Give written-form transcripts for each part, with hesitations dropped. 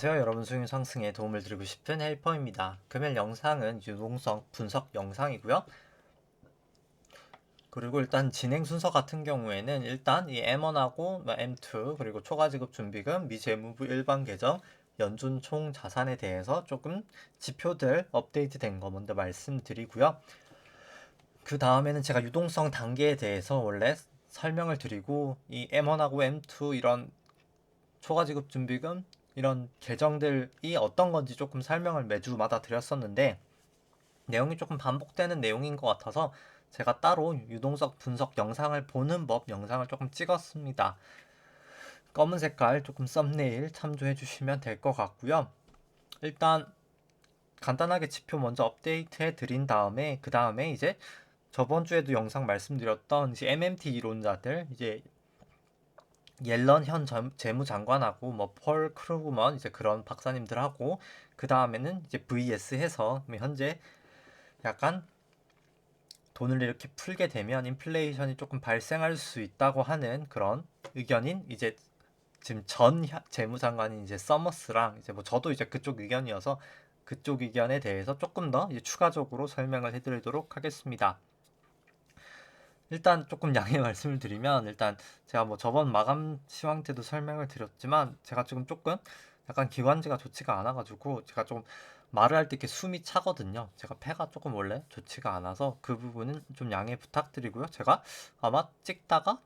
안녕하세요. 여러분 수익 상승에 도움을 드리고 싶은 헬퍼입니다. 금일 영상은 유동성 분석 영상이고요. 그리고 일단 진행 순서 같은 경우에는 일단 이 M1하고 M2 그리고 초과지급 준비금, 미재무부 일반 계정, 연준 총 자산에 대해서 조금 지표들 업데이트 된 거 먼저 말씀드리고요. 그 다음에는 제가 유동성 단계에 대해서 원래 설명을 드리고 이 M1하고 M2 이런 초과지급 준비금 이런 계정들이 어떤 건지 조금 설명을 매주마다 드렸었는데 내용이 조금 반복되는 내용인 것 같아서 제가 따로 유동성 분석 영상을 보는 법 영상을 조금 찍었습니다. 검은 색깔 조금 썸네일 참조해 주시면 될 것 같고요. 일단 간단하게 지표 먼저 업데이트 해 드린 다음에 그 다음에 이제 저번 주에도 영상 말씀드렸던 이제 MMT 이론자들 이제 옐런 현 재무장관하고 뭐 펄 크루그먼 이제 그런 박사님들하고 그 다음에는 이제 VS 해서 현재 약간 돈을 이렇게 풀게 되면 인플레이션이 조금 발생할 수 있다고 하는 그런 의견인 이제 지금 전 재무장관인 이제 서머스랑 이제 뭐 저도 이제 그쪽 의견이어서 그쪽 의견에 대해서 조금 더 이제 추가적으로 설명을 해드리도록 하겠습니다. 일단 조금 양해 말씀을 드리면 일단 제가 뭐 저번 마감 시황 때도 설명을 드렸지만 제가 지금 조금 약간 기관지가 좋지가 않아가지고 제가 좀 말을 할 때 이렇게 숨이 차거든요. 제가 폐가 조금 원래 좋지가 않아서 그 부분은 좀 양해 부탁드리고요. 제가 아마 찍다가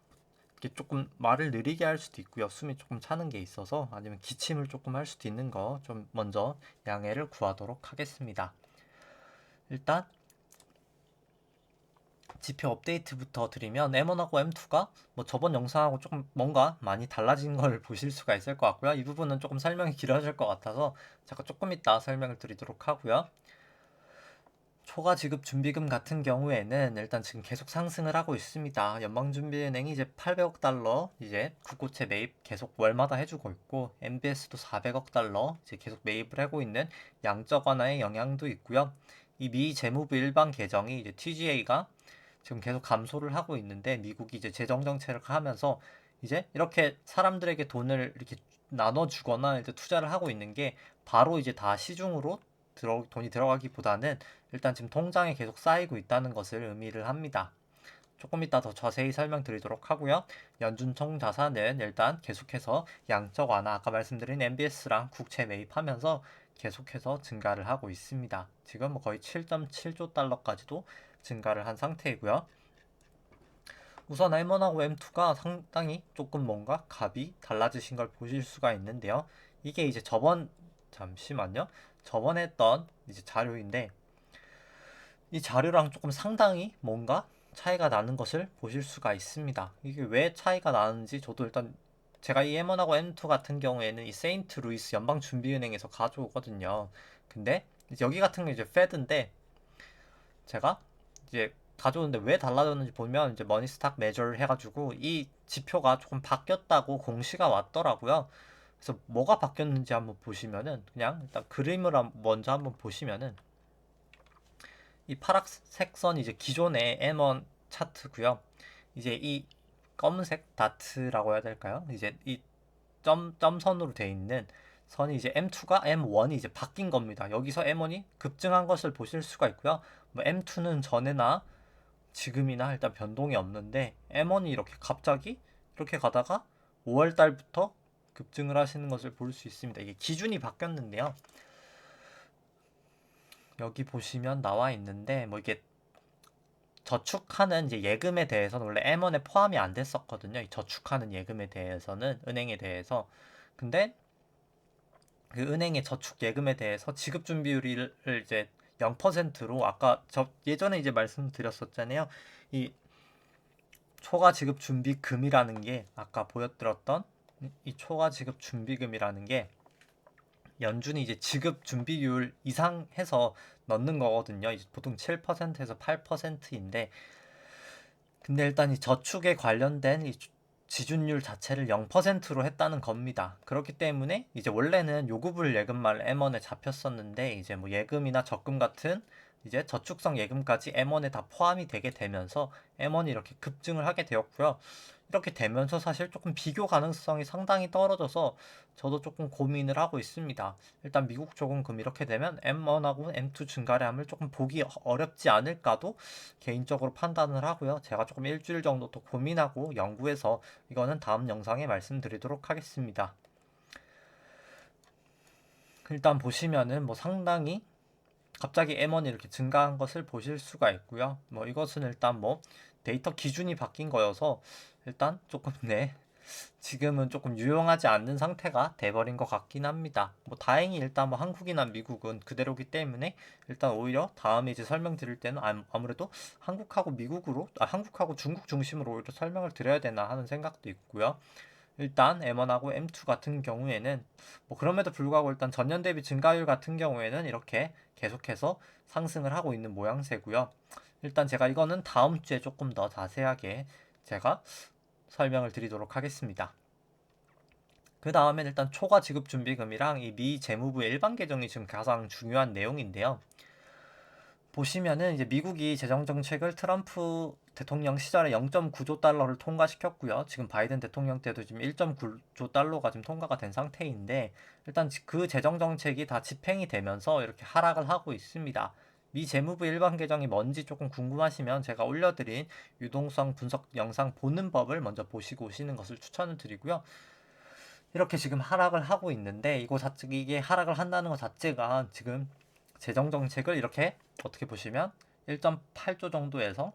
이렇게 조금 말을 느리게 할 수도 있고요. 숨이 조금 차는 게 있어서 아니면 기침을 조금 할 수도 있는 거 좀 먼저 양해를 구하도록 하겠습니다. 일단 지표 업데이트부터 드리면 M1하고 M2가 뭐 저번 영상하고 조금 뭔가 많이 달라진 걸 보실 수가 있을 것 같고요. 이 부분은 조금 설명이 길어질 것 같아서 제가 조금 이따 설명을 드리도록 하고요. 초과 지급 준비금 같은 경우에는 일단 지금 계속 상승을 하고 있습니다. 연방준비은행이 이제 800억 달러 이제 국고채 매입 계속 월마다 해주고 있고 MBS도 400억 달러 이제 계속 매입을 하고 있는 양적 완화의 영향도 있고요. 이 미 재무부 일반 계정이 이제 TGA가 지금 계속 감소를 하고 있는데 미국이 이제 재정 정책을 하면서 이제 이렇게 사람들에게 돈을 이렇게 나눠주거나 이제 투자를 하고 있는 게 바로 이제 다 시중으로 돈이 들어가기보다는 일단 지금 통장에 계속 쌓이고 있다는 것을 의미를 합니다. 조금 이따 더 자세히 설명드리도록 하고요. 연준 총 자산은 일단 계속해서 양적 완화 아까 말씀드린 MBS랑 국채 매입하면서 계속해서 증가를 하고 있습니다. 지금 뭐 거의 7.7조 달러까지도 증가를 한 상태이고요. 우선 M1하고 M2가 상당히 조금 뭔가 값이 달라지신 걸 보실 수가 있는데요. 이게 이제 잠시만요. 저번에 했던 이제 자료인데 이 자료랑 조금 상당히 뭔가 차이가 나는 것을 보실 수가 있습니다. 이게 왜 차이가 나는지 저도 일단 제가 이 M1하고 M2 같은 경우에는 이 세인트 루이스 연방준비은행에서 가져오거든요. 근데 여기 같은 게 이제 페드인데 제가 이제 가져오는데 왜 달라졌는지 보면 이제 머니스탁 매저를 해가지고 이 지표가 조금 바뀌었다고 공시가 왔더라고요. 그래서 뭐가 바뀌었는지 한번 보시면은 그냥 일단 그림을 먼저 한번 보시면은 이 파란색 선이 이제 기존의 M1 차트고요. 이제 이 검은색 다트라고 해야 될까요? 이제 이 점선으로 돼 있는 선이 이제 M2가 M1이 이제 바뀐 겁니다. 여기서 M1이 급증한 것을 보실 수가 있고요. 뭐 M2는 전에나 지금이나 일단 변동이 없는데 M1이 이렇게 갑자기 이렇게 가다가 5월 달부터 급증을 하시는 것을 볼 수 있습니다. 이게 기준이 바뀌었는데요. 여기 보시면 나와 있는데 뭐 이게 저축하는 이제 예금에 대해서는 원래 M1에 포함이 안 됐었거든요. 이 저축하는 예금에 대해서는 은행에 대해서. 근데 그 은행의 저축 예금에 대해서 지급 준비율을 이제 0%로 아까 저 예전에 이제 말씀드렸었잖아요. 이 초과 지급 준비금이라는 게 아까 보여드렸던 이 초과 지급 준비금이라는 게 연준이 이제 지급 준비율 이상 해서 넣는 거거든요. 이제 보통 7%에서 8%인데 근데 일단 이 저축에 관련된 이 지준율 자체를 0%로 했다는 겁니다. 그렇기 때문에 이제 원래는 요구불 예금만 M1에 잡혔었는데 이제 뭐 예금이나 적금 같은 이제 저축성 예금까지 M1에 다 포함이 되게 되면서 M1이 이렇게 급증을 하게 되었고요. 이렇게 되면서 사실 조금 비교 가능성이 상당히 떨어져서 저도 조금 고민을 하고 있습니다. 일단 미국 조금금 이렇게 되면 M1하고 M2 증가량을 조금 보기 어렵지 않을까도 개인적으로 판단을 하고요. 제가 조금 일주일 정도 더 고민하고 연구해서 이거는 다음 영상에 말씀드리도록 하겠습니다. 일단 보시면은 뭐 상당히 갑자기 M1이 이렇게 증가한 것을 보실 수가 있고요. 뭐 이것은 일단 뭐 데이터 기준이 바뀐 거여서 일단 조금 지금은 조금 유용하지 않는 상태가 돼버린 것 같긴 합니다. 뭐 다행히 일단 뭐 한국이나 미국은 그대로기 때문에 일단 오히려 다음에 이제 설명드릴 때는 아무래도 한국하고 중국 중심으로 오히려 설명을 드려야 되나 하는 생각도 있고요. 일단 M1하고 M2 같은 경우에는 뭐 그럼에도 불구하고 일단 전년 대비 증가율 같은 경우에는 이렇게 계속해서 상승을 하고 있는 모양새고요. 일단 제가 이거는 다음 주에 조금 더 자세하게 제가 설명을 드리도록 하겠습니다. 그 다음엔 일단 초과 지급 준비금이랑 이 미 재무부의 일반 계정이 지금 가장 중요한 내용인데요. 보시면은 이제 미국이 재정 정책을 트럼프 대통령 시절에 0.9조 달러를 통과시켰고요. 지금 바이든 대통령 때도 지금 1.9조 달러가 지금 통과가 된 상태인데 일단 그 재정 정책이 다 집행이 되면서 이렇게 하락을 하고 있습니다. 미 재무부 일반 계정이 뭔지 조금 궁금하시면 제가 올려드린 유동성 분석 영상 보는 법을 먼저 보시고 오시는 것을 추천을 드리고요. 이렇게 지금 하락을 하고 있는데 이게 하락을 한다는 것 자체가 지금 재정 정책을 이렇게 어떻게 보시면 1.8조 정도에서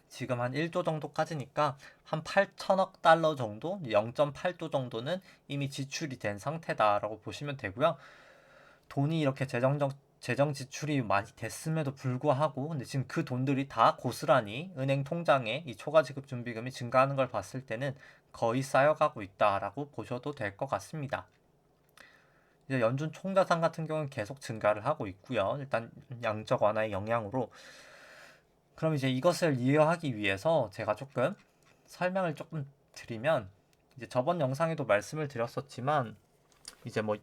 지금 한 1조 정도까지니까 한 8천억 달러 정도, 0.8조 정도는 이미 지출이 된 상태다라고 보시면 되고요. 돈이 이렇게 재정 지출이 많이 됐음에도 불구하고 근데 지금 그 돈들이 다 고스란히 은행 통장에 이 초과 지급 준비금이 증가하는 걸 봤을 때는 거의 쌓여가고 있다라고 보셔도 될 것 같습니다. 이제 연준 총자산 같은 경우는 계속 증가를 하고 있고요. 일단 양적 완화의 영향으로 그럼 이제 이것을 이해하기 위해서 제가 설명을 조금 드리면 이제 저번 영상에도 말씀을 드렸었지만 이제 뭐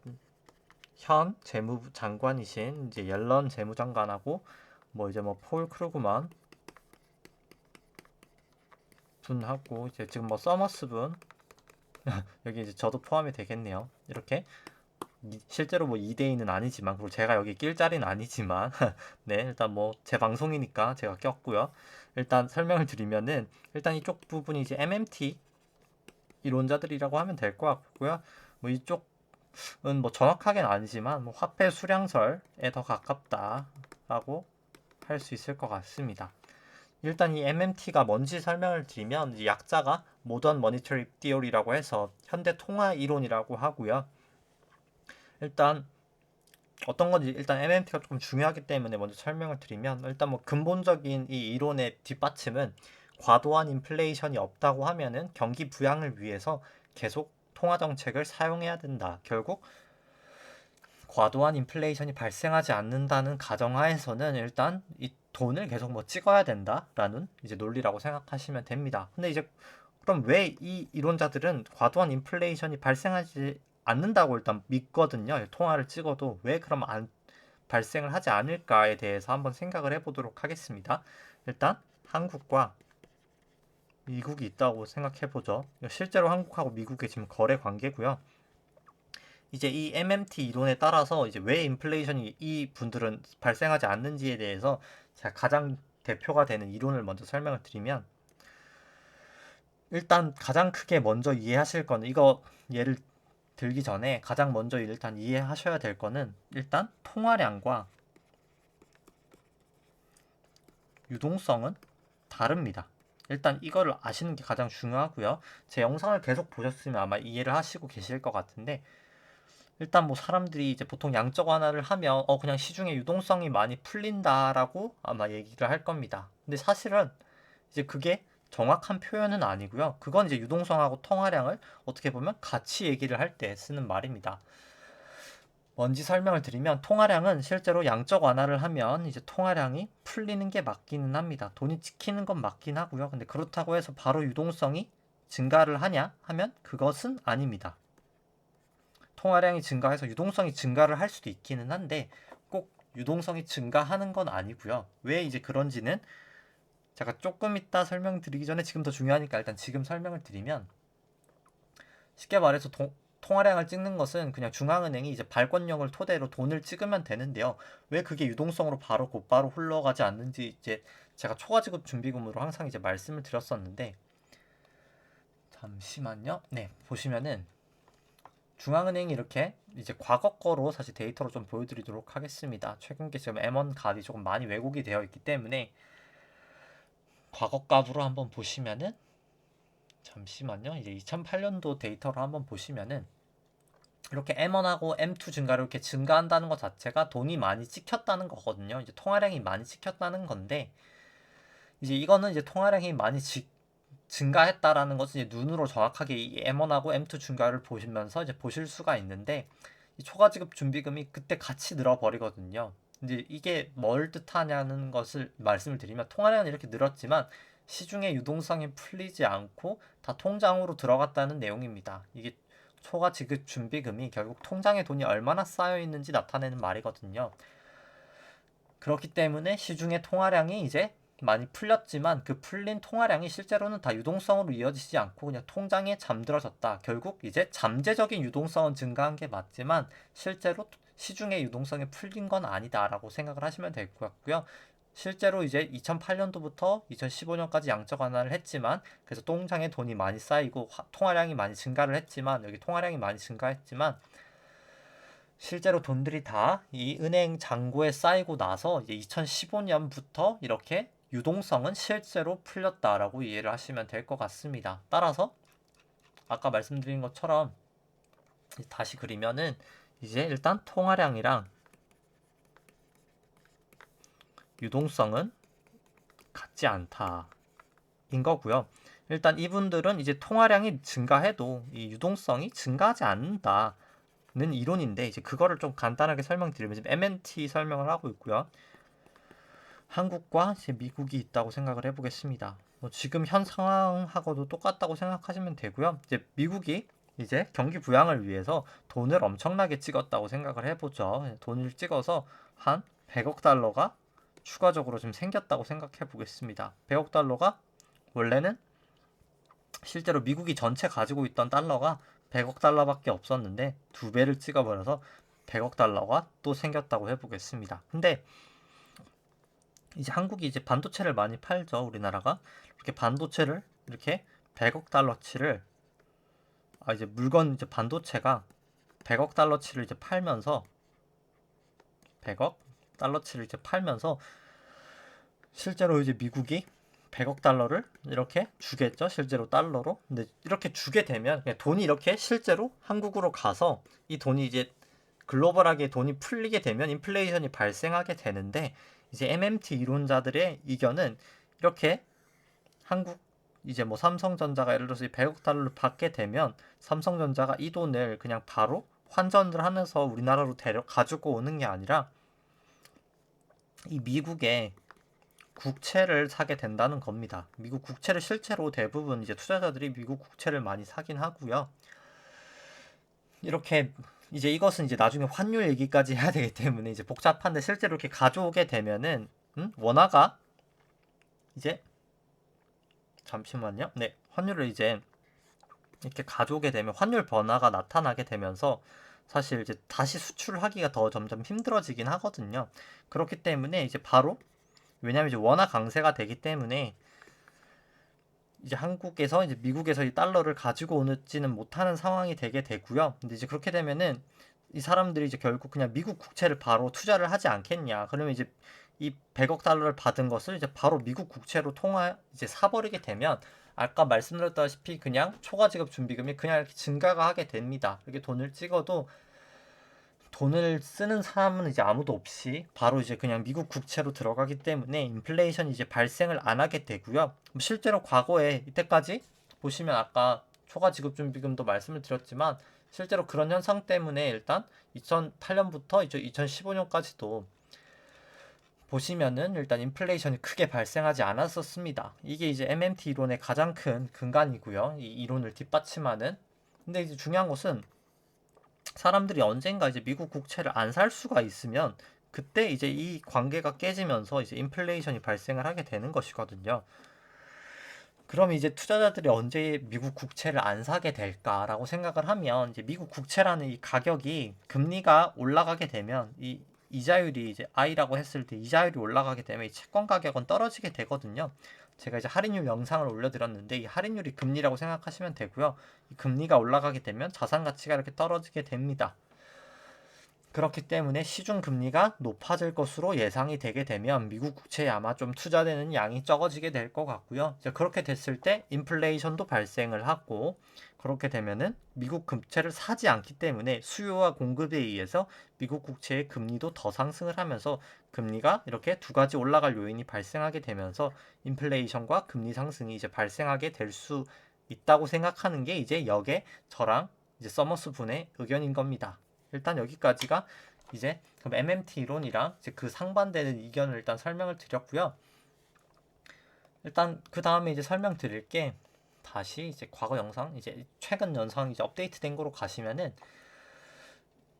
현 재무부 장관이신 이제 옐런 재무장관하고 뭐 이제 뭐 폴 크루그만 분하고 이제 지금 뭐 서머스 분 여기 이제 저도 포함이 되겠네요. 이렇게 실제로 뭐 2대2는 아니지만 그리고 제가 여기 낄 자리는 아니지만 네 일단 뭐 제 방송이니까 제가 꼈고요. 일단 설명을 드리면은 일단 이쪽 부분이 이제 MMT 이론자들이라고 하면 될 것 같고요. 뭐 이쪽은 뭐 정확하게는 아니지만 뭐 화폐 수량설에 더 가깝다라고 할 수 있을 것 같습니다. 일단 이 MMT가 뭔지 설명을 드리면 이 약자가 모던 머니터리 티어리라고 해서 현대 통화 이론이라고 하고요. 일단 어떤 건지 일단 MMT가 조금 중요하기 때문에 먼저 설명을 드리면 일단 뭐 근본적인 이 이론의 뒷받침은 과도한 인플레이션이 없다고 하면은 경기 부양을 위해서 계속 통화 정책을 사용해야 된다. 결국 과도한 인플레이션이 발생하지 않는다는 가정하에서는 일단 이 돈을 계속 뭐 찍어야 된다라는 이제 논리라고 생각하시면 됩니다. 근데 이제 그럼 왜 이 이론자들은 과도한 인플레이션이 발생하지 않는다고 일단 믿거든요. 통화를 찍어도 왜 그럼 안 발생을 하지 않을까에 대해서 한번 생각을 해보도록 하겠습니다. 일단 한국과 미국이 있다고 생각해보죠. 실제로 한국하고 미국의 지금 거래 관계고요. 이제 이 MMT 이론에 따라서 이제 왜 인플레이션이 이 분들은 발생하지 않는지에 대해서 제가 가장 대표가 되는 이론을 먼저 설명을 드리면 일단 가장 크게 먼저 이해하실 거는 이거 예를 들기 전에 가장 먼저 일단 이해하셔야 될 거는 일단 통화량과 유동성은 다릅니다. 일단 이거를 아시는 게 가장 중요하고요. 제 영상을 계속 보셨으면 아마 이해를 하시고 계실 것 같은데 일단 뭐 사람들이 이제 보통 양적 완화를 하면 그냥 시중에 유동성이 많이 풀린다라고 아마 얘기를 할 겁니다. 근데 사실은 이제 그게 정확한 표현은 아니고요. 그건 이제 유동성하고 통화량을 어떻게 보면 같이 얘기를 할 때 쓰는 말입니다. 뭔지 설명을 드리면 통화량은 실제로 양적 완화를 하면 이제 통화량이 풀리는 게 맞기는 합니다. 돈이 찍히는 건 맞긴 하고요. 근데 그렇다고 해서 바로 유동성이 증가를 하냐 하면 그것은 아닙니다. 통화량이 증가해서 유동성이 증가를 할 수도 있기는 한데 꼭 유동성이 증가하는 건 아니고요. 왜 이제 그런지는 제가 조금 이따 설명드리기 전에 지금 더 중요하니까 일단 지금 설명을 드리면, 쉽게 말해서 통화량을 찍는 것은 그냥 중앙은행이 이제 발권력을 토대로 돈을 찍으면 되는데요. 왜 그게 유동성으로 바로 곧바로 흘러가지 않는지 이제 제가 초과지급 준비금으로 항상 이제 말씀을 드렸었는데, 잠시만요. 네, 보시면은 중앙은행이 이렇게 이제 과거 거로 사실 데이터로 좀 보여드리도록 하겠습니다. 최근 게 지금 M1 값이 조금 많이 왜곡이 되어 있기 때문에 과거 값으로 한번 보시면은, 잠시만요. 이제 2008년도 데이터로 한번 보시면은 이렇게 M1하고 M2 증가로 이렇게 증가한다는 것 자체가 돈이 많이 찍혔다는 거거든요. 이제 통화량이 많이 찍혔다는 건데, 이제 이거는 이제 통화량이 많이 증가했다라는 것은 이제 눈으로 정확하게 이 M1하고 M2 증가를 보시면서 이제 보실 수가 있는데, 이 초과지급 준비금이 그때 같이 늘어버리거든요. 이제 이게 뭘 뜻하냐는 것을 말씀을 드리면, 통화량은 이렇게 늘었지만 시중의 유동성이 풀리지 않고 다 통장으로 들어갔다는 내용입니다. 이게 초과지급 준비금이 결국 통장에 돈이 얼마나 쌓여 있는지 나타내는 말이거든요. 그렇기 때문에 시중의 통화량이 이제 많이 풀렸지만 그 풀린 통화량이 실제로는 다 유동성으로 이어지지 않고 그냥 통장에 잠들어졌다. 결국 이제 잠재적인 유동성은 증가한 게 맞지만 실제로 시중의 유동성이 풀린 건 아니다라고 생각을 하시면 될 것 같고요. 실제로 이제 2008년도부터 2015년까지 양적 완화를 했지만, 그래서 통장에 돈이 많이 쌓이고 통화량이 많이 증가를 했지만, 여기 통화량이 많이 증가했지만 실제로 돈들이 다 이 은행 잔고에 쌓이고 나서 이제 2015년부터 이렇게 유동성은 실제로 풀렸다라고 이해를 하시면 될 것 같습니다. 따라서 아까 말씀드린 것처럼 다시 그리면은 이제 일단 통화량이랑 유동성은 같지 않다 인 거고요. 일단 이분들은 이제 통화량이 증가해도 이 유동성이 증가하지 않는다 는 이론인데, 이제 그거를 좀 간단하게 설명드리면 지금 MNT 설명을 하고 있고요. 한국과 이제 미국이 있다고 생각을 해보겠습니다. 뭐 지금 현 상황하고도 똑같다고 생각하시면 되고요. 이제 미국이 이제 경기 부양을 위해서 돈을 엄청나게 찍었다고 생각을 해보죠. 돈을 찍어서 한 100억 달러가 추가적으로 좀 생겼다고 생각해 보겠습니다. 100억 달러가 원래는 실제로 미국이 전체 가지고 있던 달러가 100억 달러밖에 없었는데 2배를 찍어버려서 100억 달러가 또 생겼다고 해보겠습니다. 근데 이제 한국이 이제 반도체를 많이 팔죠. 우리나라가 이렇게 반도체를 이렇게 100억 달러치를 이제 물건 이제 반도체가 100억 달러치를 이제 팔면서 100억 달러치를 이제 팔면서 실제로 이제 미국이 100억 달러를 이렇게 주겠죠. 실제로 달러로. 근데 이렇게 주게 되면 그냥 돈이 이렇게 실제로 한국으로 가서 이 돈이 이제 글로벌하게 돈이 풀리게 되면 인플레이션이 발생하게 되는데, 이제 MMT 이론자들의 의견은 이렇게 한국 이제 뭐 삼성전자가 예를 들어서 100억 달러를 받게 되면 삼성전자가 이 돈을 그냥 바로 환전을 하면서 우리나라로 가지고 오는 게 아니라 이 미국의 국채를 사게 된다는 겁니다. 미국 국채를 실제로 대부분 이제 투자자들이 미국 국채를 많이 사긴 하고요. 이렇게 이제 이것은 이제 나중에 환율 얘기까지 해야 되기 때문에 이제 복잡한데, 실제로 이렇게 가져오게 되면은 원화가 이제 잠시만요. 네, 환율을 이제 이렇게 가져오게 되면 환율 변화가 나타나게 되면서 사실 이제 다시 수출하기가 더 점점 힘들어지긴 하거든요. 그렇기 때문에 이제 바로, 왜냐하면 이제 원화 강세가 되기 때문에 이제 한국에서 이제 미국에서 이 달러를 가지고 오지는 못하는 상황이 되게 되고요. 근데 이제 그렇게 되면은 이 사람들이 이제 결국 그냥 미국 국채를 바로 투자를 하지 않겠냐. 그러면 이제 이 100억 달러를 받은 것을 이제 바로 미국 국채로 이제 사버리게 되면 아까 말씀드렸다시피 그냥 초과지급 준비금이 그냥 이렇게 증가가 하게 됩니다. 이렇게 돈을 찍어도 돈을 쓰는 사람은 이제 아무도 없이 바로 이제 그냥 미국 국채로 들어가기 때문에 인플레이션이 이제 발생을 안 하게 되고요. 실제로 과거에 이때까지 보시면 아까 초과지급준비금도 말씀을 드렸지만 실제로 그런 현상 때문에 일단 2008년부터 이제 2015년까지도 보시면은 일단 인플레이션이 크게 발생하지 않았었습니다. 이게 이제 MMT 이론의 가장 큰 근간이고요. 이 이론을 뒷받침하는. 근데 이제 중요한 것은 사람들이 언젠가 이제 미국 국채를 안 살 수가 있으면 그때 이제 이 관계가 깨지면서 이제 인플레이션이 발생을 하게 되는 것이거든요. 그럼 이제 투자자들이 언제 미국 국채를 안 사게 될까라고 생각을 하면 이제 미국 국채라는 이 가격이 금리가 올라가게 되면 이 이자율이 이제 I라고 했을 때 이자율이 올라가게 되면 이 채권 가격은 떨어지게 되거든요. 제가 이제 할인율 영상을 올려드렸는데 이 할인율이 금리라고 생각하시면 되고요. 이 금리가 올라가게 되면 자산 가치가 이렇게 떨어지게 됩니다. 그렇기 때문에 시중 금리가 높아질 것으로 예상이 되게 되면 미국 국채에 아마 좀 투자되는 양이 적어지게 될 것 같고요. 이제 그렇게 됐을 때 인플레이션도 발생을 하고 그렇게 되면은 미국 국채를 사지 않기 때문에 수요와 공급에 의해서 미국 국채의 금리도 더 상승을 하면서 금리가 이렇게 두 가지 올라갈 요인이 발생하게 되면서 인플레이션과 금리 상승이 이제 발생하게 될 수 있다고 생각하는 게 이제 역의 저랑 이제 서머스 분의 의견인 겁니다. 일단 여기까지가 이제 그럼 MMT 이론이랑 이제 그 상반되는 이견을 일단 설명을 드렸고요. 일단 그 다음에 이제 설명드릴 게 다시 이제 과거 영상 이제 최근 영상 이제 업데이트된 거로 가시면은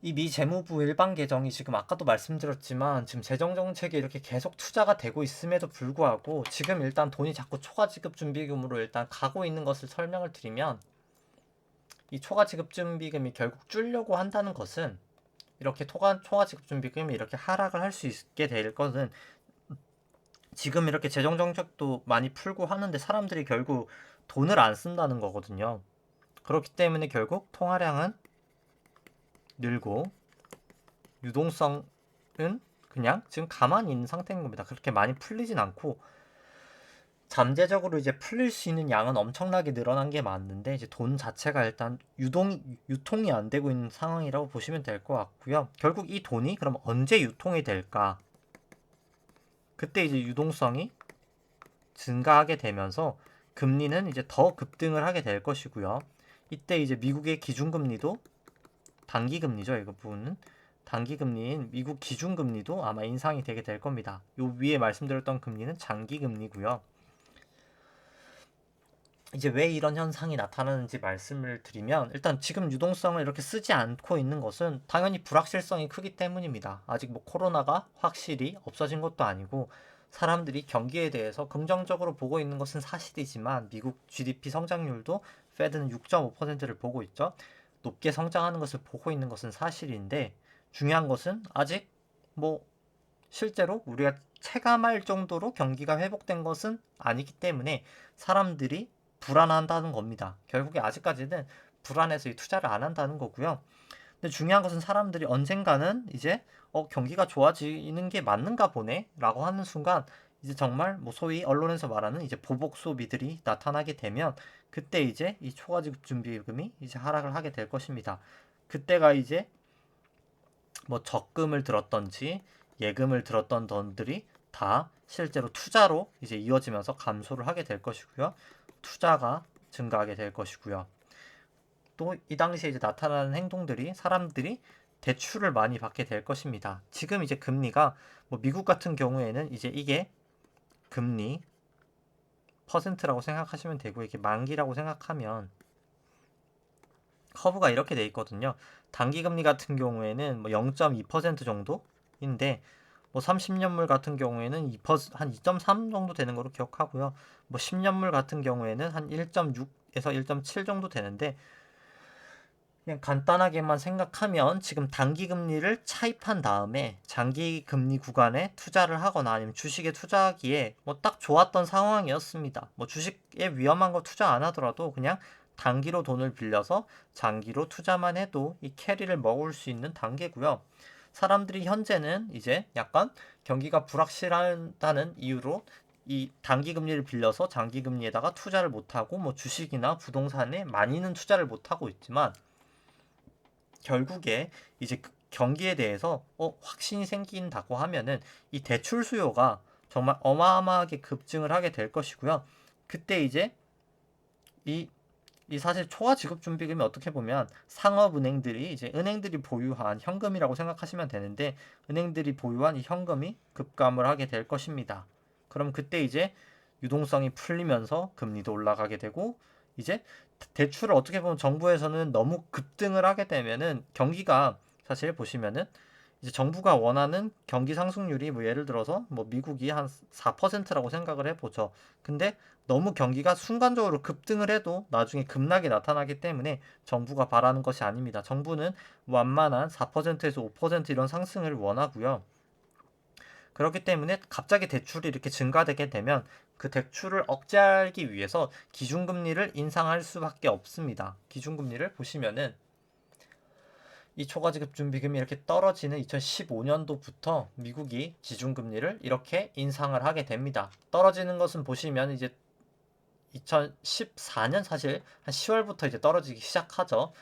이 미 재무부 일반 개정이 지금 아까도 말씀드렸지만 지금 재정 정책에 이렇게 계속 투자가 되고 있음에도 불구하고 지금 일단 돈이 자꾸 초과 지급 준비금으로 일단 가고 있는 것을 설명을 드리면 이 초과 지급 준비금이 결국 줄려고 한다는 것은 이렇게 초과 지급 준비금이 이렇게 하락을 할 수 있게 될 것은 지금 이렇게 재정 정책도 많이 풀고 하는데 사람들이 결국 돈을 안 쓴다는 거거든요. 그렇기 때문에 결국 통화량은 늘고 유동성은 그냥 지금 가만히 있는 상태인 겁니다. 그렇게 많이 풀리진 않고 잠재적으로 이제 풀릴 수 있는 양은 엄청나게 늘어난 게 맞는데 이제 돈 자체가 일단 유통이 안 되고 있는 상황이라고 보시면 될 것 같고요. 결국 이 돈이 그럼 언제 유통이 될까? 그때 이제 유동성이 증가하게 되면서 금리는 이제 더 급등을 하게 될 것이고요. 이때 이제 미국의 기준금리도 단기금리죠. 이 부분은 단기금리인 미국 기준금리도 아마 인상이 되게 될 겁니다. 요 위에 말씀드렸던 금리는 장기금리고요. 이제 왜 이런 현상이 나타나는지 말씀을 드리면 일단 지금 유동성을 이렇게 쓰지 않고 있는 것은 당연히 불확실성이 크기 때문입니다. 아직 뭐 코로나가 확실히 없어진 것도 아니고 사람들이 경기에 대해서 긍정적으로 보고 있는 것은 사실이지만 미국 GDP 성장률도 페드는 6.5%를 보고 있죠. 높게 성장하는 것을 보고 있는 것은 사실인데 중요한 것은 아직 뭐 실제로 우리가 체감할 정도로 경기가 회복된 것은 아니기 때문에 사람들이 불안한다는 겁니다. 결국에 아직까지는 불안해서 이 투자를 안 한다는 거고요. 근데 중요한 것은 사람들이 언젠가는 이제 경기가 좋아지는 게 맞는가 보네 라고 하는 순간 이제 정말 뭐 소위 언론에서 말하는 이제 보복 소비들이 나타나게 되면 그때 이제 이 초과지급 준비금이 이제 하락을 하게 될 것입니다. 그때가 이제 뭐 적금을 들었던지 예금을 들었던 돈들이 다 실제로 투자로 이제 이어지면서 감소를 하게 될 것이고요. 투자가 증가하게 될 것이고요. 또 이 당시에 이제 나타나는 행동들이 사람들이 대출을 많이 받게 될 것입니다. 지금 이제 금리가 뭐 미국 같은 경우에는 이제 이게 금리 퍼센트라고 생각하시면 되고 이게 만기라고 생각하면 커브가 이렇게 돼 있거든요. 단기 금리 같은 경우에는 뭐 0.2% 정도인데 뭐 30년물 같은 경우에는 2%, 한 2.3 정도 되는 거로 기억하고요. 뭐 10년물 같은 경우에는 한 1.6에서 1.7 정도 되는데 그냥 간단하게만 생각하면 지금 단기 금리를 차입한 다음에 장기 금리 구간에 투자를 하거나 아니면 주식에 투자하기에 뭐 딱 좋았던 상황이었습니다. 뭐 주식에 위험한 거 투자 안 하더라도 그냥 단기로 돈을 빌려서 장기로 투자만 해도 이 캐리를 먹을 수 있는 단계고요. 사람들이 현재는 이제 약간 경기가 불확실하다는 이유로 이 단기 금리를 빌려서 장기 금리에다가 투자를 못하고 뭐 주식이나 부동산에 많이는 투자를 못하고 있지만 결국에 이제 경기에 대해서 확신이 생긴다고 하면은 이 대출 수요가 정말 어마어마하게 급증을 하게 될 것이고요. 그때 이제 이, 이 사실 초과 지급 준비금이 어떻게 보면 상업은행들이 이제 은행들이 보유한 현금이라고 생각하시면 되는데 은행들이 보유한 이 현금이 급감을 하게 될 것입니다. 그럼 그때 이제 유동성이 풀리면서 금리도 올라가게 되고 이제 대출을 어떻게 보면 정부에서는 너무 급등을 하게 되면은 경기가 사실 보시면은 이제 정부가 원하는 경기 상승률이 뭐 예를 들어서 뭐 미국이 한 4%라고 생각을 해보죠. 근데 너무 경기가 순간적으로 급등을 해도 나중에 급락이 나타나기 때문에 정부가 바라는 것이 아닙니다. 정부는 완만한 4%에서 5% 이런 상승을 원하고요. 그렇기 때문에 갑자기 대출이 이렇게 증가되게 되면 그 대출을 억제하기 위해서 기준금리를 인상할 수밖에 없습니다. 기준금리를 보시면은 이 초과지급준비금이 이렇게 떨어지는 2015년도부터 미국이 기준금리를 이렇게 인상을 하게 됩니다. 떨어지는 것은 보시면 이제 2014년 사실 한 10월부터 이제 떨어지기 시작하죠.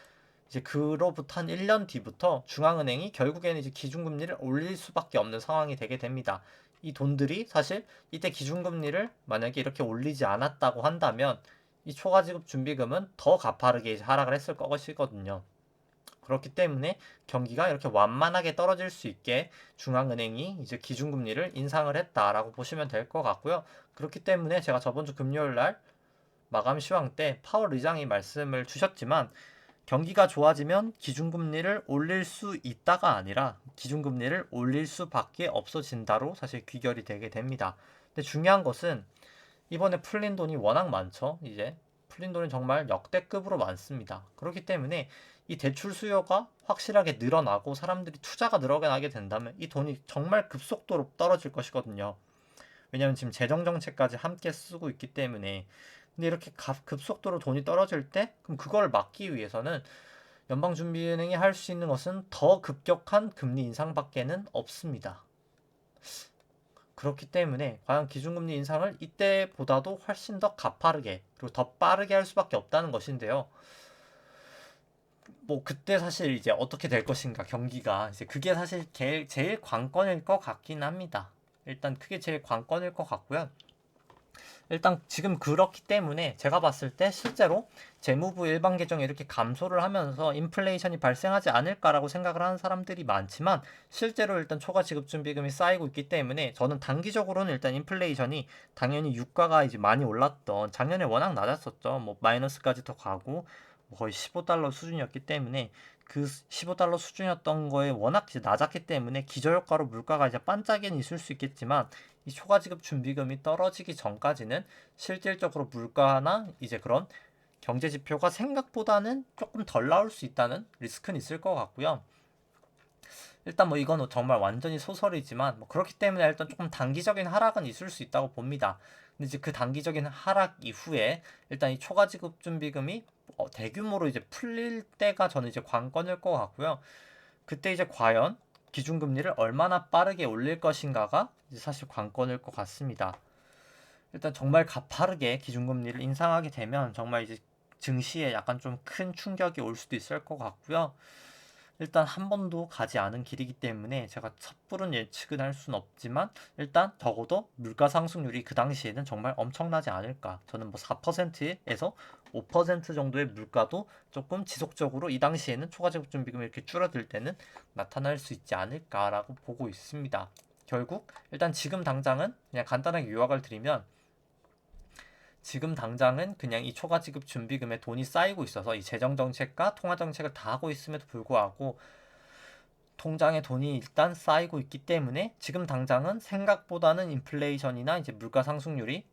이제 그로부터 한 1년 뒤부터 중앙은행이 결국에는 이제 기준금리를 올릴 수밖에 없는 상황이 되게 됩니다. 이 돈들이 사실 이때 기준금리를 만약에 이렇게 올리지 않았다고 한다면 이 초과지급 준비금은 더 가파르게 하락을 했을 것이거든요. 그렇기 때문에 경기가 이렇게 완만하게 떨어질 수 있게 중앙은행이 이제 기준금리를 인상을 했다라고 보시면 될 것 같고요. 그렇기 때문에 제가 저번 주 금요일 날 마감 시황 때 파월 의장이 말씀을 주셨지만 경기가 좋아지면 기준금리를 올릴 수 있다가 아니라 기준금리를 올릴 수밖에 없어진다로 사실 귀결이 되게 됩니다. 근데 중요한 것은 이번에 풀린 돈이 워낙 많죠. 이제 풀린 돈이 정말 역대급으로 많습니다. 그렇기 때문에 이 대출 수요가 확실하게 늘어나고 사람들이 투자가 늘어나게 된다면 이 돈이 정말 급속도로 떨어질 것이거든요. 왜냐하면 지금 재정정책까지 함께 쓰고 있기 때문에. 근데 이렇게 급속도로 돈이 떨어질 때 그럼 그걸 막기 위해서는 연방준비은행이 할 수 있는 것은 더 급격한 금리 인상밖에는 없습니다. 그렇기 때문에 과연 기준금리 인상을 이때보다도 훨씬 더 가파르게 그리고 더 빠르게 할 수밖에 없다는 것인데요. 뭐 그때 사실 이제 어떻게 될 것인가 경기가 이제 그게 사실 제일 관건일 것 같긴 합니다. 일단 그게 제일 관건일 것 같고요. 일단 지금 그렇기 때문에 제가 봤을 때 실제로 재무부 일반 계정이 이렇게 감소를 하면서 인플레이션이 발생하지 않을까라고 생각을 하는 사람들이 많지만 실제로 일단 초과 지급 준비금이 쌓이고 있기 때문에 저는 단기적으로는 일단 인플레이션이 당연히 유가가 이제 많이 올랐던 작년에 워낙 낮았었죠. 뭐 마이너스까지 더 가고 뭐 거의 15달러 수준이었기 때문에 그 15달러 수준이었던 거에 워낙 이제 낮았기 때문에 기저효과로 물가가 이제 반짝이는 있을 수 있겠지만 이 초과지급 준비금이 떨어지기 전까지는 실질적으로 물가나 이제 그런 경제 지표가 생각보다는 조금 덜 나올 수 있다는 리스크는 있을 것 같고요. 일단 뭐 이건 정말 완전히 소설이지만 뭐 그렇기 때문에 일단 조금 단기적인 하락은 있을 수 있다고 봅니다. 근데 이제 그 단기적인 하락 이후에 일단 이 초과지급 준비금이 대규모로 이제 풀릴 때가 저는 이제 관건일 것 같고요. 그때 이제 과연 기준금리를 얼마나 빠르게 올릴 것인가가 이제 사실 관건일 것 같습니다. 일단 정말 가파르게 기준금리를 인상하게 되면 정말 이제 증시에 약간 좀 큰 충격이 올 수도 있을 것 같고요. 일단 한 번도 가지 않은 길이기 때문에 제가 섣부른 예측은 할 수는 없지만 일단 적어도 물가 상승률이 그 당시에는 정말 엄청나지 않을까. 저는 뭐 4%에서 5% 정도의 물가도 조금 지속적으로 이 당시에는 초과제국 준비금이 이렇게 줄어들 때는 나타날 수 있지 않을까라고 보고 있습니다. 결국 일단 지금 당장은 그냥 간단하게 요약을 드리면 지금 당장은 그냥 이 초과 지급 준비금에 돈이 쌓이고 있어서 이 재정 정책과 통화 정책을 다 하고 있음에도 불구하고 통장에 돈이 일단 쌓이고 있기 때문에 지금 당장은 생각보다는 인플레이션이나 이제 물가 상승률이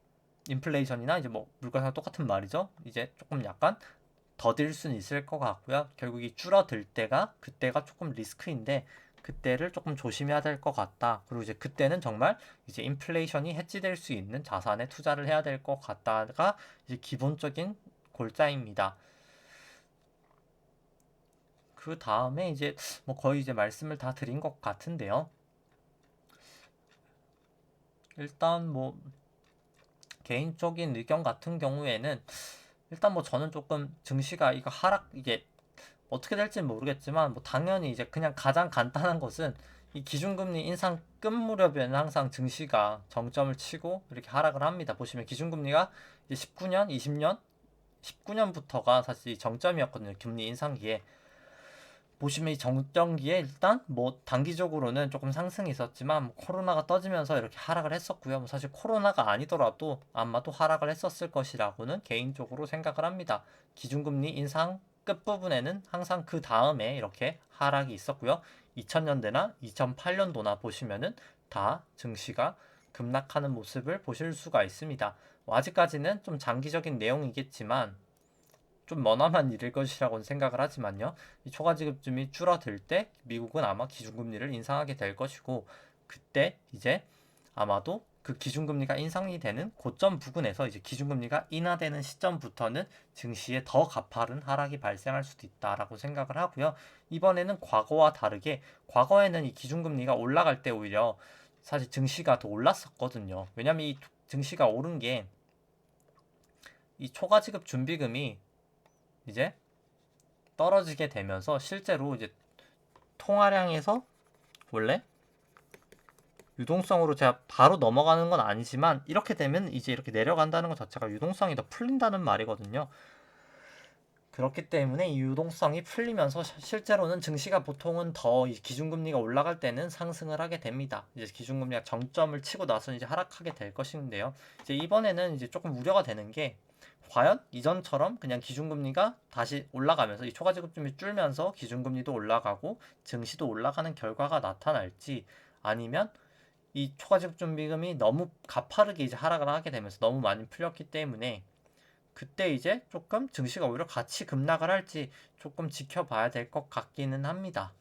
인플레이션이나 이제 뭐 물가상 똑같은 말이죠. 이제 조금 약간 더딜 수는 있을 것 같고요. 결국 이 줄어들 때가 그때가 조금 리스크인데 그때를 조금 조심해야 될 것 같다. 그리고 이제 그때는 정말 이제 인플레이션이 해지될 수 있는 자산에 투자를 해야 될 것 같다가 이제 기본적인 골자입니다. 그 다음에 이제 뭐 거의 이제 말씀을 다 드린 것 같은데요. 일단 뭐 개인적인 의견 같은 경우에는 일단 뭐 저는 조금 증시가 이거 하락 이게 어떻게 될지는 모르겠지만 뭐 당연히 이제 그냥 가장 간단한 것은 이 기준금리 인상 끝 무렵에는 항상 증시가 정점을 치고 이렇게 하락을 합니다. 보시면 기준금리가 이제 19년, 20년, 19년부터가 사실 정점이었거든요. 금리 인상기에. 보시면 이 정점기에 일단 뭐 단기적으로는 조금 상승이 있었지만 뭐 코로나가 떠지면서 이렇게 하락을 했었고요. 뭐 사실 코로나가 아니더라도 아마도 하락을 했었을 것이라고는 개인적으로 생각을 합니다. 기준금리 인상 끝부분에는 항상 그 다음에 이렇게 하락이 있었고요. 2000년대나 2008년도나 보시면은 다 증시가 급락하는 모습을 보실 수가 있습니다. 아직까지는 좀 장기적인 내용이겠지만 좀 머나만 일일 것이라고는 생각을 하지만요. 이 초과지급금이 줄어들 때 미국은 아마 기준금리를 인상하게 될 것이고, 그때 이제 아마도 그 기준금리가 인상이 되는 고점 부근에서 이제 기준금리가 인하되는 시점부터는 증시에 더 가파른 하락이 발생할 수도 있다라고 생각을 하고요. 이번에는 과거와 다르게 과거에는 이 기준금리가 올라갈 때 오히려 사실 증시가 더 올랐었거든요. 왜냐면 이 증시가 오른 게 이 초과지급 준비금이 이제 떨어지게 되면서 실제로 이제 통화량에서 원래 유동성으로 제가 바로 넘어가는 건 아니지만 이렇게 되면 이제 이렇게 내려간다는 것 자체가 유동성이 더 풀린다는 말이거든요. 그렇기 때문에 이 유동성이 풀리면서 실제로는 증시가 보통은 더 기준금리가 올라갈 때는 상승을 하게 됩니다. 이제 기준금리가 정점을 치고 나서 이제 하락하게 될 것인데요. 이제 이번에는 이제 조금 우려가 되는 게 과연 이전처럼 그냥 기준금리가 다시 올라가면서 이 초과지급금이 줄면서 기준금리도 올라가고 증시도 올라가는 결과가 나타날지, 아니면 이 초과지급준비금이 너무 가파르게 이제 하락을 하게 되면서 너무 많이 풀렸기 때문에 그때 이제 조금 증시가 오히려 같이 급락을 할지 조금 지켜봐야 될 것 같기는 합니다.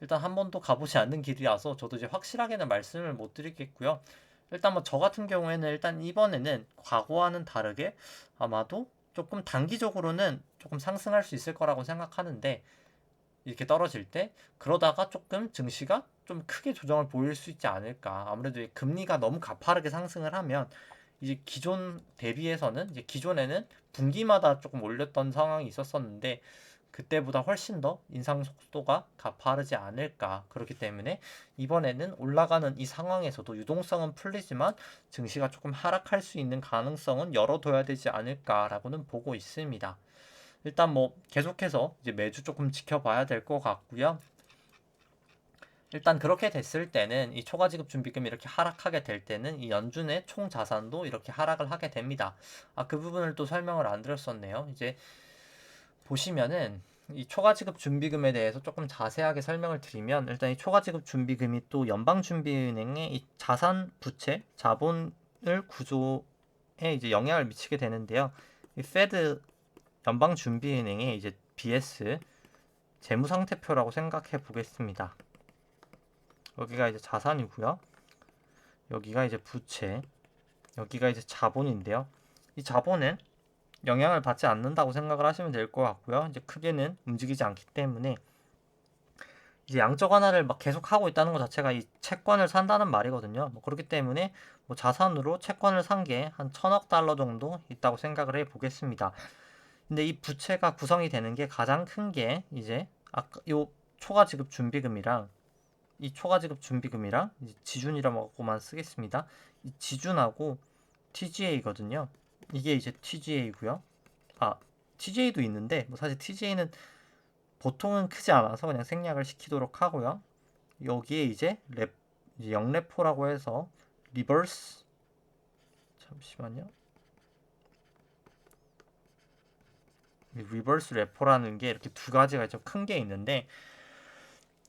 일단 한 번도 가보지 않는 길이라서 저도 이제 확실하게는 말씀을 못 드리겠고요. 일단 뭐 저 같은 경우에는 일단 이번에는 과거와는 다르게 아마도 조금 단기적으로는 조금 상승할 수 있을 거라고 생각하는데, 이렇게 떨어질 때 그러다가 조금 증시가 좀 크게 조정을 보일 수 있지 않을까. 아무래도 금리가 너무 가파르게 상승을 하면 이제 기존 대비해서는 이제 기존에는 분기마다 조금 올렸던 상황이 있었었는데 그때보다 훨씬 더 인상 속도가 가파르지 않을까. 그렇기 때문에 이번에는 올라가는 이 상황에서도 유동성은 풀리지만 증시가 조금 하락할 수 있는 가능성은 열어둬야 되지 않을까라고는 보고 있습니다. 일단 뭐 계속해서 이제 매주 조금 지켜봐야 될 것 같고요. 일단 그렇게 됐을 때는 이 초과지급 준비금이 이렇게 하락하게 될 때는 이 연준의 총 자산도 이렇게 하락을 하게 됩니다. 그 부분을 또 설명을 안 드렸었네요. 이제 보시면은 이 초과지급 준비금에 대해서 조금 자세하게 설명을 드리면, 일단 이 초과지급 준비금이 또 연방준비은행의 이 자산 부채 자본을 구조에 이제 영향을 미치게 되는데요. 이 페드 연방준비은행의 이제 BS 재무상태표라고 생각해 보겠습니다. 여기가 이제 자산이고요. 여기가 이제 부채, 여기가 이제 자본인데요. 이 자본은 영향을 받지 않는다고 생각을 하시면 될 것 같고요. 이제 크게는 움직이지 않기 때문에 이제 양적 완화를 막 계속 하고 있다는 것 자체가 이 채권을 산다는 말이거든요. 뭐 그렇기 때문에 뭐 자산으로 채권을 산 게 한 1000억 달러 정도 있다고 생각을 해 보겠습니다. 근데 이 부채가 구성이 되는 게 가장 큰 게 이제 아까 요 초과지급 준비금이랑 이 초과지급 준비금이랑 이제 지준이라고만 쓰겠습니다. 이 지준하고 TGA거든요. 이게 이제 TGA고요. TGA도 있는데 뭐 사실 TGA는 보통은 크지 않아서 그냥 생략을 시키도록 하고요. 여기에 이제 이제 영레포라고 해서 리버스, 잠시만요. 리버스 레포라는 게 이렇게 두 가지가 좀 큰 게 있는데,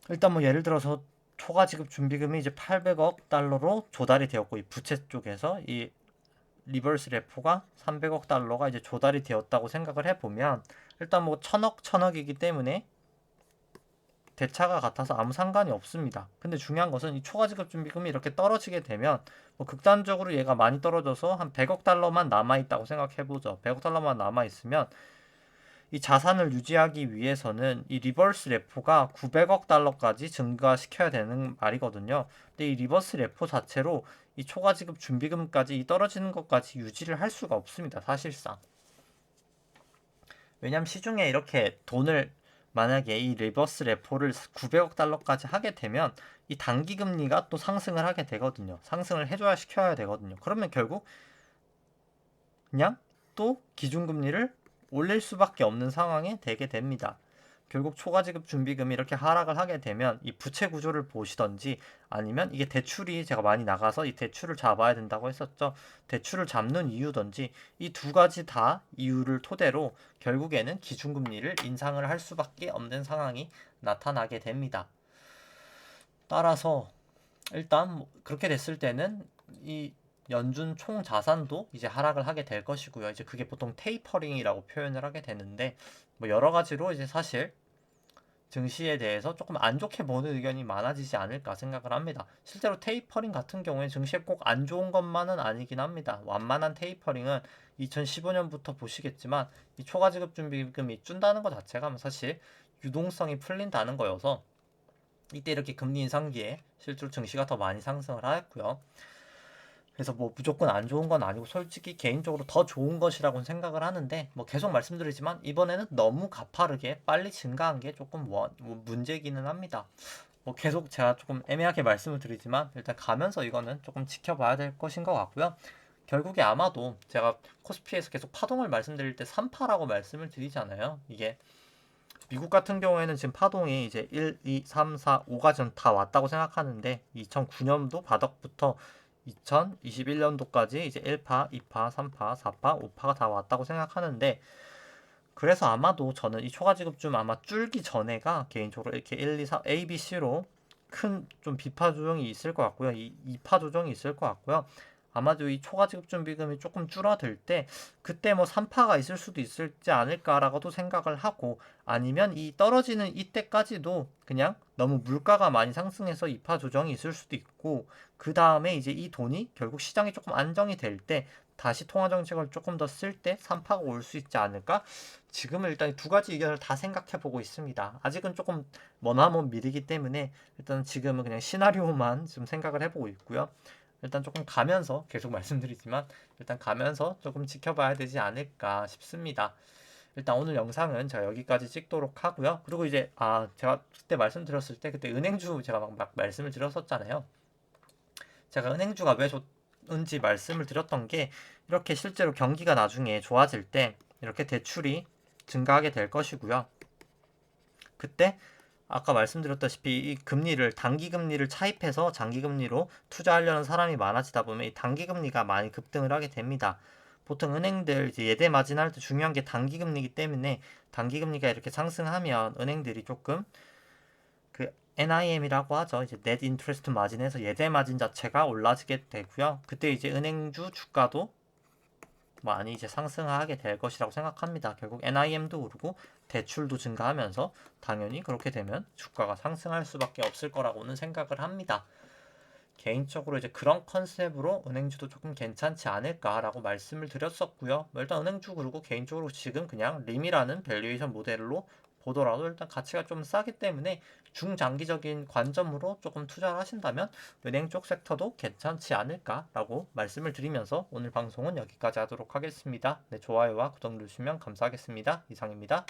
일단 뭐 예를 들어서 초과지급 준비금이 이제 800억 달러로 조달이 되었고, 이 부채 쪽에서 이 리버스 레포가 300억 달러가 이제 조달이 되었다고 생각을 해보면, 일단 뭐 1000억이기 때문에 대차가 같아서 아무 상관이 없습니다. 근데 중요한 것은 이 초과지급 준비금이 이렇게 떨어지게 되면 뭐 극단적으로 얘가 많이 떨어져서 한 100억 달러만 남아있다고 생각해보죠. 100억 달러만 남아있으면 이 자산을 유지하기 위해서는 이 리버스 레포가 900억 달러까지 증가시켜야 되는 말이거든요. 근데 이 리버스 레포 자체로 이 초과지급 준비금까지 이 떨어지는 것까지 유지를 할 수가 없습니다. 사실상. 왜냐면 시중에 이렇게 돈을 만약에 이 리버스 레포를 900억 달러까지 하게 되면 이 단기 금리가 또 상승을 하게 되거든요. 상승을 해줘야 시켜야 되거든요. 그러면 결국 그냥 또 기준금리를 올릴 수밖에 없는 상황이 되게 됩니다. 결국 초과지급 준비금이 이렇게 하락을 하게 되면 이 부채 구조를 보시던지, 아니면 이게 대출이 제가 많이 나가서 이 대출을 잡아야 된다고 했었죠. 대출을 잡는 이유던지, 이 두 가지 다 이유를 토대로 결국에는 기준금리를 인상을 할 수밖에 없는 상황이 나타나게 됩니다. 따라서 일단 뭐 그렇게 됐을 때는 이 연준 총 자산도 이제 하락을 하게 될 것이고요. 이제 그게 보통 테이퍼링이라고 표현을 하게 되는데 뭐 여러 가지로 이제 사실 증시에 대해서 조금 안 좋게 보는 의견이 많아지지 않을까 생각을 합니다. 실제로 테이퍼링 같은 경우에 증시에 꼭 안 좋은 것만은 아니긴 합니다. 완만한 테이퍼링은 2015년부터 보시겠지만 이 초과지급준비금이 준다는 것 자체가 사실 유동성이 풀린다는 거여서 이때 이렇게 금리 인상기에 실제로 증시가 더 많이 상승을 하였고요. 그래서 뭐 무조건 안 좋은 건 아니고 솔직히 개인적으로 더 좋은 것이라고 생각을 하는데 뭐 계속 말씀드리지만 이번에는 너무 가파르게 빨리 증가한 게 조금 뭐 문제기는 합니다. 뭐 계속 제가 조금 애매하게 말씀을 드리지만 일단 가면서 이거는 조금 지켜봐야 될 것인 것 같고요. 결국에 아마도 제가 코스피에서 계속 파동을 말씀드릴 때 3파라고 말씀을 드리잖아요. 이게 미국 같은 경우에는 지금 파동이 이제 1, 2, 3, 4, 5가 전 다 왔다고 생각하는데 2009년도 바닥부터 2021년도까지 이제 1파, 2파, 3파, 4파, 5파가 다 왔다고 생각하는데 그래서 아마도 저는 이 초과지급좀 아마 줄기 전에가 개인적으로 이렇게 1, 2, 4, A, B, C로 큰 좀 비파 조정이 있을 것 같고요. 2파 조정이 있을 것 같고요. 아마도 이 초과지급준비금이 조금 줄어들 때 그때 뭐 3파가 있을 수도 있을지 않을까라고도 생각을 하고 아니면 이 떨어지는 이때까지도 그냥 너무 물가가 많이 상승해서 2파 조정이 있을 수도 있고 그 다음에 이제 이 돈이 결국 시장이 조금 안정이 될 때 다시 통화정책을 조금 더 쓸 때 3파가 올 수 있지 않을까? 지금은 일단 두 가지 의견을 다 생각해 보고 있습니다. 아직은 조금 머나먼 미리기 때문에 일단 지금은 그냥 시나리오만 좀 생각을 해보고 있고요. 일단 조금 가면서 계속 말씀드리지만 일단 가면서 조금 지켜봐야 되지 않을까 싶습니다. 일단 오늘 영상은 제가 여기까지 찍도록 하고요. 그리고 이제 제가 그때 말씀드렸을 때 그때 은행주 제가 막 말씀을 드렸었잖아요. 제가 은행주가 왜 좋은지 말씀을 드렸던 게 이렇게 실제로 경기가 나중에 좋아질 때 이렇게 대출이 증가하게 될 것이고요. 그때 아까 말씀드렸다시피 이 금리를 단기 금리를 차입해서 장기 금리로 투자하려는 사람이 많아지다 보면 이 단기 금리가 많이 급등을 하게 됩니다. 보통 은행들 이제 예대 마진할 때 중요한 게 단기 금리이기 때문에 단기 금리가 이렇게 상승하면 은행들이 조금 그 NIM이라고 하죠. 이제 Net Interest Margin에서 예대 마진 자체가 올라지게 되고요. 그때 이제 은행주 주가도 많이 이제 상승하게 될 것이라고 생각합니다. 결국 NIM도 오르고 대출도 증가하면서 당연히 그렇게 되면 주가가 상승할 수밖에 없을 거라고는 생각을 합니다. 개인적으로 이제 그런 컨셉으로 은행주도 조금 괜찮지 않을까라고 말씀을 드렸었고요. 일단 은행주 그리고 개인적으로 지금 그냥 림이라는 밸류에이션 모델로 보더라도 일단 가치가 좀 싸기 때문에 중장기적인 관점으로 조금 투자를 하신다면 은행 쪽 섹터도 괜찮지 않을까라고 말씀을 드리면서 오늘 방송은 여기까지 하도록 하겠습니다. 네, 좋아요와 구독 누르시면 감사하겠습니다. 이상입니다.